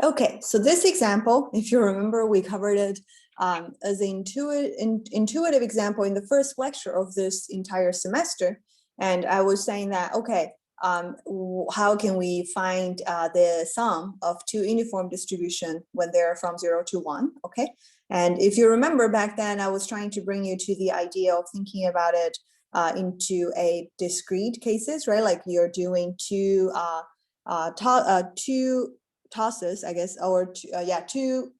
Okay, so this example, if you remember, we covered it as an intuitive example in the first lecture of this entire semester. And I was saying that, okay, how can we find the sum of two uniform distribution when they're from 0 to 1, okay? And if you remember back then, I was trying to bring you to the idea of thinking about it into a discrete cases, right? Like you're doing two tosses, I guess, or two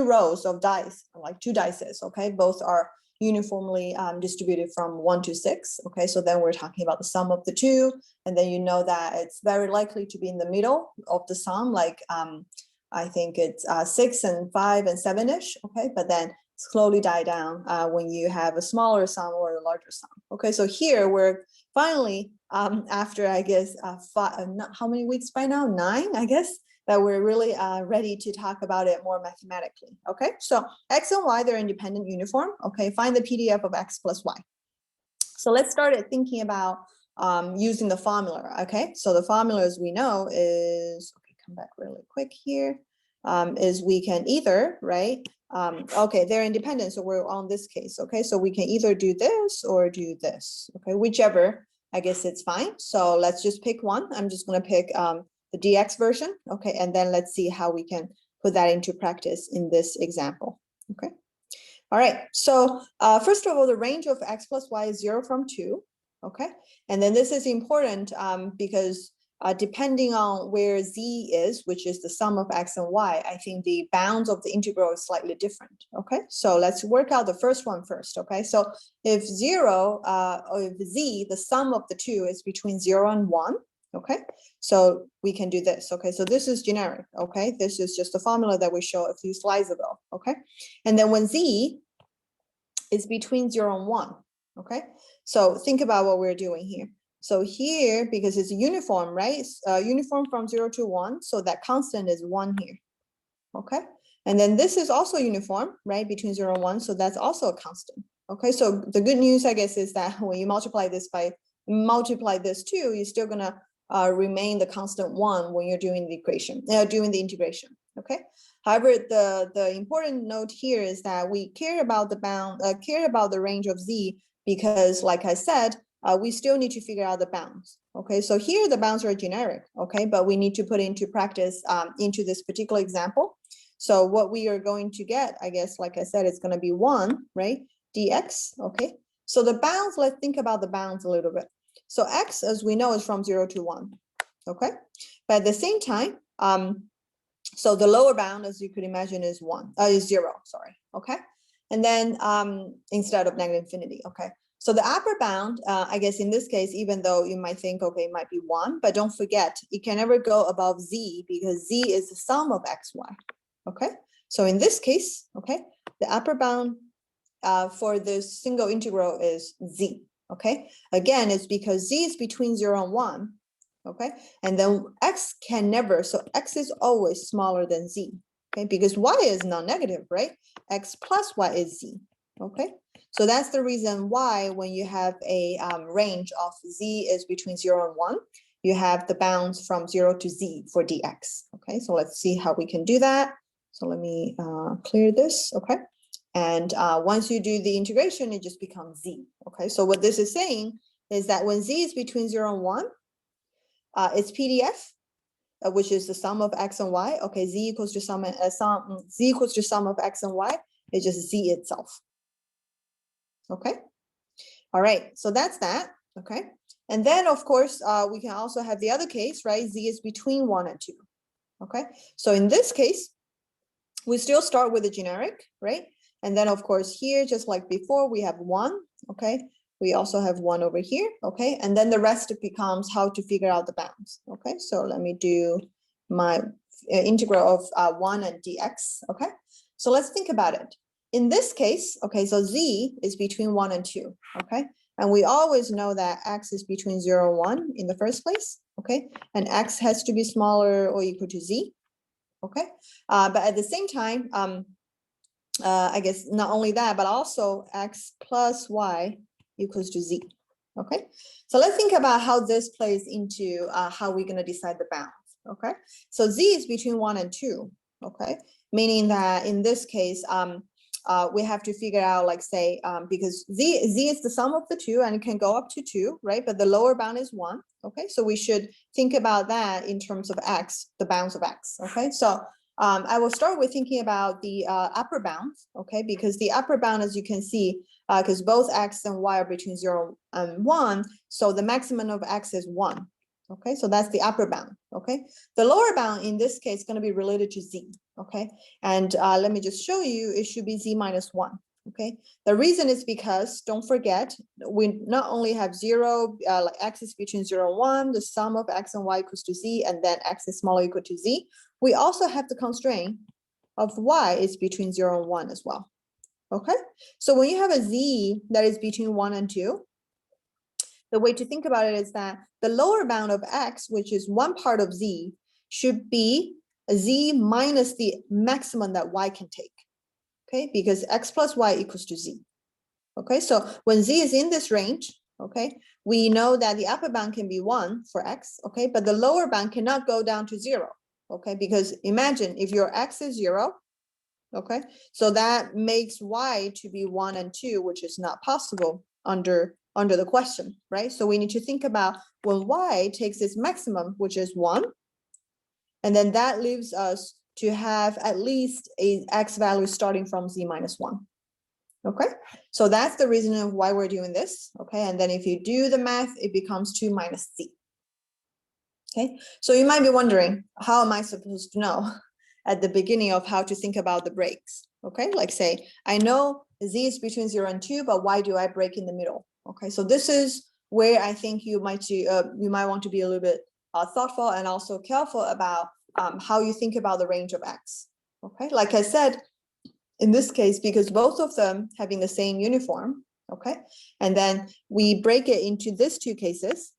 rows of dice, like two dices, okay? Both are uniformly distributed from 1 to 6, okay? So then we're talking about the sum of the two, and then you know that it's very likely to be in the middle of the sum, like I think it's 6 and 5 and 7-ish, okay? But then slowly die down when you have a smaller sum or a larger sum, okay? So here we're finally, after I guess, how many weeks by now? 9, I guess, that we're really ready to talk about it more mathematically, okay? So x and y, they're independent uniform, okay? Find the PDF of x plus y. So let's start thinking about using the formula, okay? So the formula, as we know, is, okay, come back really quick here, is we can either, right? Okay, they're independent, so we're on this case, okay? So we can either do this or do this, okay? Whichever, I guess it's fine. So let's just pick one. I'm just gonna pick the dx version, okay? And then let's see how we can put that into practice in this example, okay? All right, so first of all, the range of x plus y is 0 from 2, okay? And then this is important because depending on where z is, which is the sum of x and y, I think the bounds of the integral is slightly different, okay? So let's work out the first one first, okay? So if 0, or if z, the sum of the two is between 0 and 1, okay? So we can do this, okay? So this is generic, okay? This is just a formula that we showed a few slides ago, okay? And then when z is between 0 and 1, okay? So think about what we're doing here. So here, because it's uniform, right? Uniform from 0 to 1, so that constant is 1 here, okay? And then this is also uniform, right? Between 0 and 1, so that's also a constant, okay? So the good news, I guess, is that when you multiply this too, you're still gonna remain the constant 1 when you're doing the equation, doing the integration, okay? However, the important note here is that we care about the range of z because, like I said, we still need to figure out the bounds, okay? So here the bounds are generic, okay? But we need to put into practice into this particular example. So what we are going to get, I guess, like I said, it's gonna be 1, right? dx, okay? So the bounds, let's think about the bounds a little bit. So x, as we know, is from 0 to 1, okay? But at the same time, so the lower bound, as you could imagine, is 0, sorry, okay? And then instead of negative infinity, okay? So the upper bound, I guess in this case, even though you might think, okay, it might be 1, but don't forget, it can never go above z because z is the sum of x, y, okay? So in this case, okay, the upper bound for this single integral is z, okay? Again, it's because z is between 0 and 1, okay? And then x can never, so x is always smaller than z, okay? Because y is non-negative, right? X plus y is z, okay? So that's the reason why when you have a range of z is between 0 and 1, you have the bounds from 0 to z for dx, okay? So let's see how we can do that. So let me clear this, okay? And once you do the integration, it just becomes z, okay? So what this is saying is that when z is between 0 and 1, it's PDF, which is the sum of x and y. Okay, z equals to sum of x and y. It's just z itself. Okay. All right. So that's that. Okay. And then of course we can also have the other case, right? Z is between 1 and 2. Okay. So in this case, we still start with the generic, right? And then of course here, just like before, we have 1. Okay. We also have 1 over here, okay? And then the rest becomes how to figure out the bounds, okay? So let me do my integral of 1 and dx, okay? So let's think about it. In this case, okay, so z is between 1 and 2, okay? And we always know that x is between 0 and 1 in the first place, okay? And x has to be smaller or equal to z, okay? But at the same time, I guess not only that, but also x plus y equals to z, okay? So let's think about how this plays into how we're gonna decide the bounds, okay? So z is between 1 and 2, okay? Meaning that in this case, we have to figure out, like say, because z is the sum of the two and it can go up to 2, right? But the lower bound is 1, okay? So we should think about that in terms of x, the bounds of x, okay? So I will start with thinking about the upper bound, okay? Because the upper bound, as you can see, because both x and y are between 0 and 1, so the maximum of x is 1, okay? So that's the upper bound, okay? The lower bound in this case is going to be related to z, okay? And let me just show you, it should be z minus 1, okay? The reason is because, don't forget, we not only have 0, like x is between 0 and 1, the sum of x and y equals to z, and then x is smaller equal to z. We also have the constraint of y is between 0 and 1 as well, okay? So when you have a z that is between 1 and 2, the way to think about it is that the lower bound of x, which is one part of z, should be z minus the maximum that y can take, okay? Because x plus y equals to z, okay? So when z is in this range, okay, we know that the upper bound can be 1 for x, okay? But the lower bound cannot go down to 0, okay? Because imagine if your x is 0, okay? So that makes y to be 1 and 2, which is not possible under the question, right? So we need to think about when y takes its maximum, which is 1, and then that leaves us to have at least a x value starting from z minus 1. Okay, so that's the reason of why we're doing this. Okay, and then if you do the math, it becomes 2 minus z. Okay, so you might be wondering, how am I supposed to know at the beginning of how to think about the breaks? Okay, like say, I know z is between 0 and 2, but why do I break in the middle? Okay, so this is where I think you might want to be a little bit thoughtful and also careful about how you think about the range of x. Okay, like I said, in this case, because both of them having the same uniform, okay, and then we break it into these two cases,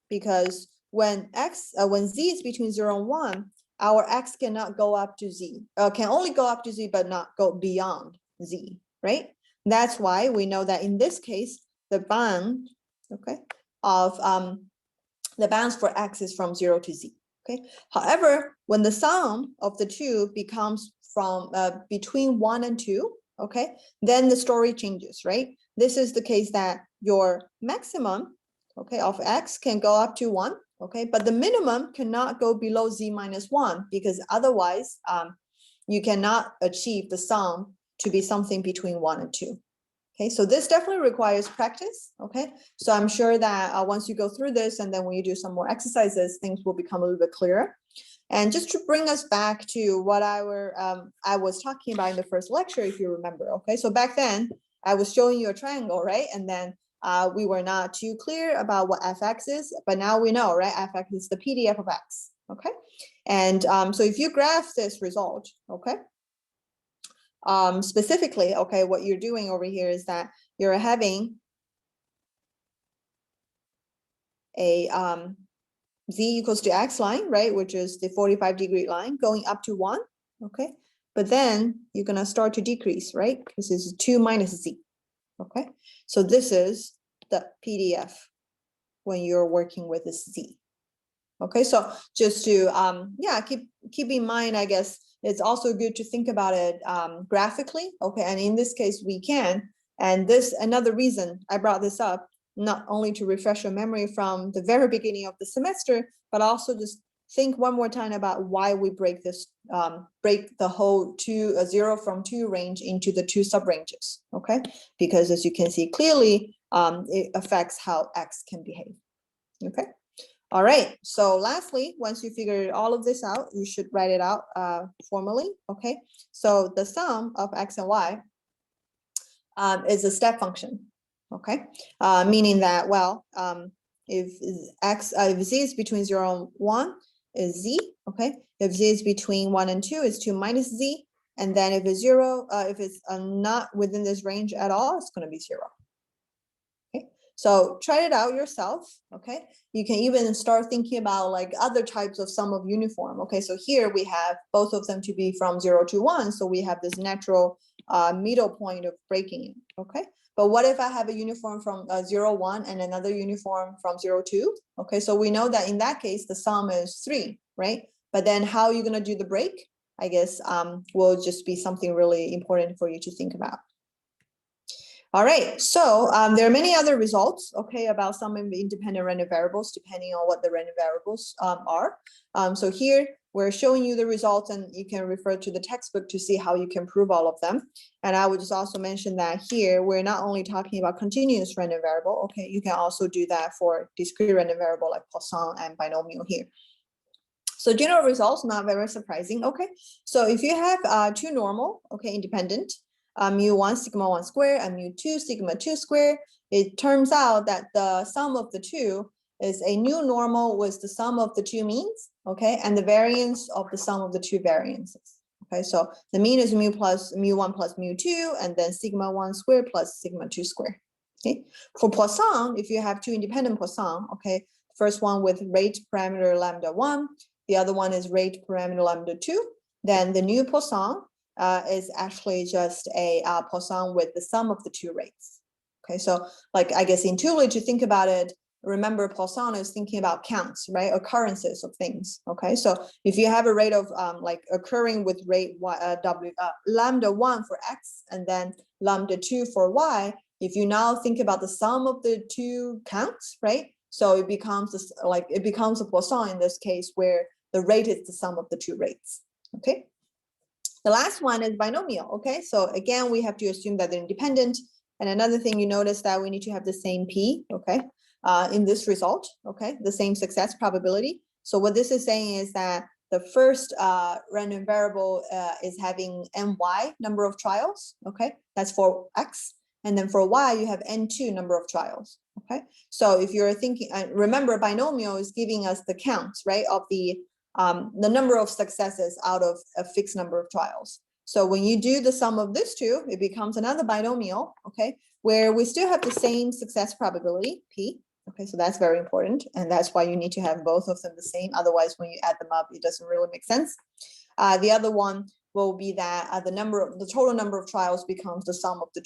because when z is between 0 and 1, our x cannot go up to z, can only go up to z but not go beyond z, right? That's why we know that in this case, the bound, okay, of the bounds for x is from 0 to z, okay? However, when the sum of the two becomes from between 1 and 2, okay, then the story changes, right? This is the case that your maximum, okay, of x can go up to 1, okay, but the minimum cannot go below z minus 1, because otherwise you cannot achieve the sum to be something between 1 and 2. Okay, so this definitely requires practice, okay? So I'm sure that once you go through this and then when you do some more exercises, things will become a little bit clearer. And just to bring us back to what I was talking about in the first lecture, if you remember, okay? So back then, I was showing you a triangle, right? And then we were not too clear about what fx is, but now we know, right? Fx is the PDF of x, okay? And so if you graph this result, okay? Specifically, okay, what you're doing over here is that you're having a z equals to x line, right, which is the 45-degree line going up to 1, okay? But then you're gonna start to decrease, right? This is 2 minus z, okay? So this is the PDF when you're working with this z. Okay, so just to yeah, keep in mind, I guess it's also good to think about it graphically. Okay, and in this case we can. And this another reason I brought this up, not only to refresh your memory from the very beginning of the semester, but also just think one more time about why we break this break the whole 0 from 2 range into the 2 subranges. Okay, because as you can see clearly, it affects how x can behave. Okay. All right, so lastly, once you figure all of this out, you should write it out formally, okay? So the sum of x and y is a step function, okay? Meaning that, well, if z is between 0 and 1 is z, okay? If z is between 1 and 2 is 2 minus z, and then if it's 0, if it's not within this range at all, it's gonna be 0. So try it out yourself, okay? You can even start thinking about like other types of sum of uniform, okay? So here we have both of them to be from 0 to 1, so we have this natural middle point of breaking it, okay? But what if I have a uniform from 0, 1 and another uniform from 0, 2? Okay, so we know that in that case, the sum is 3, right? But then how are you going to do the break? I guess will just be something really important for you to think about. All right, so there are many other results, okay, about some independent random variables depending on what the random variables are. So here we're showing you the results, and you can refer to the textbook to see how you can prove all of them. And I would just also mention that here we're not only talking about continuous random variable, okay, you can also do that for discrete random variable like Poisson and binomial here. So general results, not very surprising, okay? So if you have two normal, okay, independent, mu1 sigma 1 square and mu2 sigma 2 square, it turns out that the sum of the two is a new normal with the sum of the two means, okay, and the variance of the sum of the two variances. Okay, so the mean is mu1 plus mu2, and then sigma 1 square plus sigma 2 square. Okay, for Poisson, if you have two independent Poisson, okay, first one with rate parameter lambda 1, the other one is rate parameter lambda 2, then the new Poisson is actually just a Poisson with the sum of the two rates. Okay, so like I guess intuitively to think about it, remember Poisson is thinking about counts, right? Occurrences of things. Okay, so if you have a rate of like occurring with rate lambda 1 for x and then lambda 2 for y, if you now think about the sum of the two counts, right? So it becomes this, like it becomes a Poisson in this case where the rate is the sum of the two rates. Okay. The last one is binomial. Okay, so again we have to assume that they're independent. And another thing you notice that we need to have the same p. Okay. In this result, okay, the same success probability. So what this is saying is that the first random variable is having ny number of trials, okay, that's for x, and then for y you have n2 number of trials, okay. So if you're thinking, remember binomial is giving us the counts, right, of the number of successes out of a fixed number of trials. So when you do the sum of these two, it becomes another binomial, okay, where we still have the same success probability, p. Okay, so that's very important, and that's why you need to have both of them the same. Otherwise, when you add them up, it doesn't really make sense. The other one will be that the total number of trials becomes the sum of the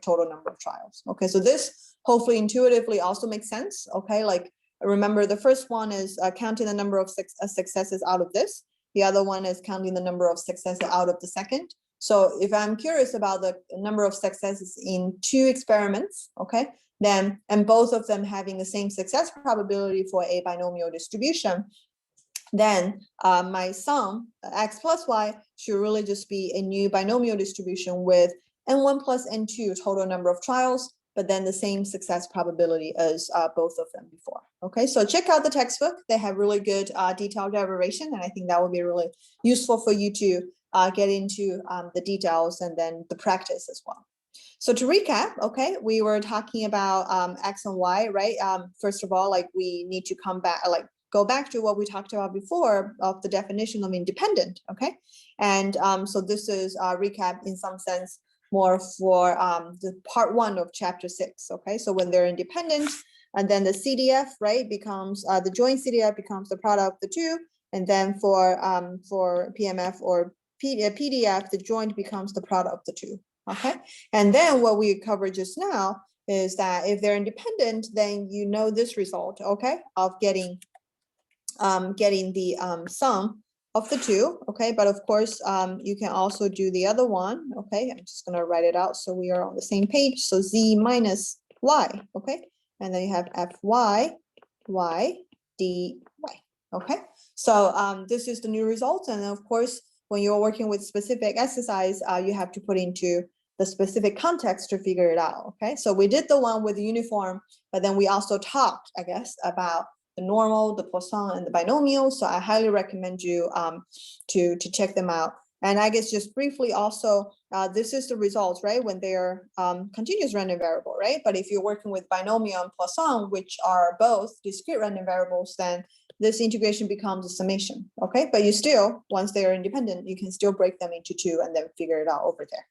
total number of trials. Okay, so this hopefully intuitively also makes sense. Okay, like remember the first one is counting the number of successes out of this. The other one is counting the number of successes out of the second. So if I'm curious about the number of successes in two experiments, okay, then, and both of them having the same success probability for a binomial distribution, then my sum, x plus y, should really just be a new binomial distribution with n1 plus n2 total number of trials, but then the same success probability as both of them before. Okay, so check out the textbook. They have really good detailed derivation, and I think that will be really useful for you to get into the details and then the practice as well. So to recap, okay, we were talking about x and y, right? First of all, like we need to go back to what we talked about before of the definition of independent, okay? And so this is a recap in some sense more for the part 1 of chapter 6, okay? So when they're independent, and then the CDF, right, becomes, the joint CDF becomes the product of the two, and then for PMF or PDF, the joint becomes the product of the two. Okay, and then what we covered just now is that if they're independent, then you know this result, okay, of getting the sum of the two, okay. But of course, you can also do the other one, okay. I'm just gonna write it out so we are on the same page. So z minus y, okay, and then you have fy y dy, okay. So this is the new result, and of course, when you're working with specific exercise, you have to put into the specific context to figure it out, okay? So we did the one with the uniform, but then we also talked, I guess, about the normal, the Poisson, and the binomial. So I highly recommend you to check them out. And I guess just briefly also, this is the results, right? When they are continuous random variable, right? But if you're working with binomial and Poisson, which are both discrete random variables, then this integration becomes a summation, okay? But you still, once they are independent, you can still break them into two and then figure it out over there.